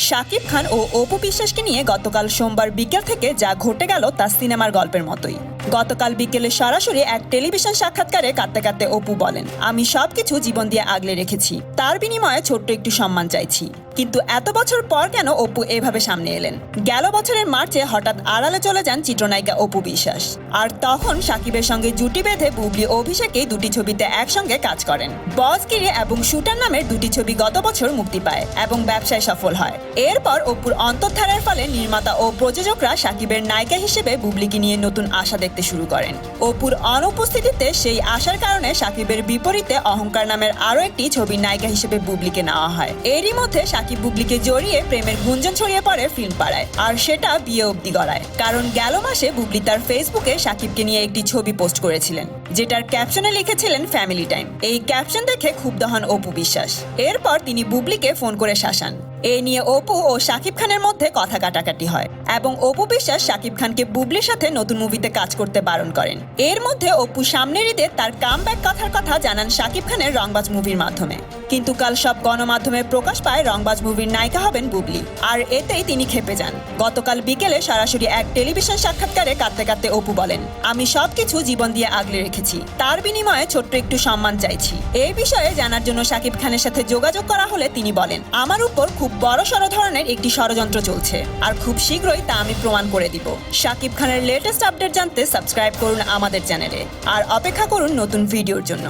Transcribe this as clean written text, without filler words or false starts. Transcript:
শাকিব খান ও অপু বিশ্বাসকে নিয়ে গতকাল সোমবার বিকেল থেকে যা ঘটে গেল তা সিনেমার গল্পের মতোই। গতকাল বিকেলে সরাসরি এক টেলিভিশন সাক্ষাৎকারে কাঁদতে কাঁদতে অপু বলেন, আমি সবকিছু জীবন দিয়ে আগলে রেখেছি, তার বিনিময়ে ছোট্ট একটু সম্মান চাইছি। কিন্তু এত বছর পর কেন অপু এভাবে সামনে এলেন? গেল বছরের মার্চে হঠাৎ আড়ালে চলে যান চিত্রনায়িকা অপু বিশ্বাস, আর তখন শাকিবের সঙ্গে জুটি বেঁধে বুবলি অভিষেকেই দুটি ছবিতে একসঙ্গে কাজ করেন। বসগিরি এবং শুটার নামের দুটি ছবি গত বছর মুক্তি পায় এবং ব্যবসায় সফল হয়। এরপর অপুর অন্তর্ধারার ফলে নির্মাতা ও প্রযোজকরা শাকিবের নায়িকা হিসেবে বুবলিকে নিয়ে নতুন আশা দেখতে শুরু করেন। অপুর অনুপস্থিতিতে সেই আশার কারণে শাকিবের বিপরীতে অহংকার নামের আরও একটি ছবির নায়িকা হিসেবে বুবলিকে নেওয়া হয়। এরই মধ্যে শাকিব বুবলিকে জড়িয়ে প্রেমের গুঞ্জন ছড়িয়ে পড়ে ফিল্ম পাড়ায়, আর সেটা বিয়ে অবধি গড়ায়। কারণ গেল মাসে বুবলি তার ফেসবুকে শাকিবকে নিয়ে একটি ছবি পোস্ট করেছিলেন, যেটার ক্যাপশনে লিখেছিলেন ফ্যামিলি টাইম। এই ক্যাপশন দেখে ক্ষুব্ধ হন অপু বিশ্বাস। এরপর তিনি বুবলিকে ফোন করে শাসান। এ নিয়ে অপু ও শাকিব খানের মধ্যে কথা কাটাকাটি হয় এবং অপু বিশ্বাস শাকিব খানকে বুবলির সাথে নতুন মুভিতে কাজ করতে বারণ করেন। এর মধ্যে অপু সামনের ঈদে তার কামব্যাক কথার কথা জানান শাকিব খানের রংবাজ মুভির মাধ্যমে। কিন্তু কাল সব গণমাধ্যমে প্রকাশ পায় রংবাজ মুভির নায়িকা হবেন বুবলি, আর এতেই তিনি ক্ষেপে যান। গতকাল বিকেলে সরাসরি এক টেলিভিশন সাক্ষাৎকারে কাঁদতে কাঁদতে অপু বলেন, আমি সবকিছু জীবন দিয়ে আগলে রেখেছি, তার বিনিময়ে ছোট্ট একটু সম্মান চাইছি। এই বিষয়ে জানার জন্য শাকিব খানের সাথে যোগাযোগ করা হলে তিনি বলেন, আমার উপর খুব বড়সড় ধরনের একটি ষড়যন্ত্র চলছে, আর খুব শীঘ্রই তা আমি প্রমাণ করে দিব। শাকিব খানের লেটেস্ট আপডেট জানতে সাবস্ক্রাইব করুন আমাদের চ্যানেলে, আর অপেক্ষা করুন নতুন ভিডিওর জন্য।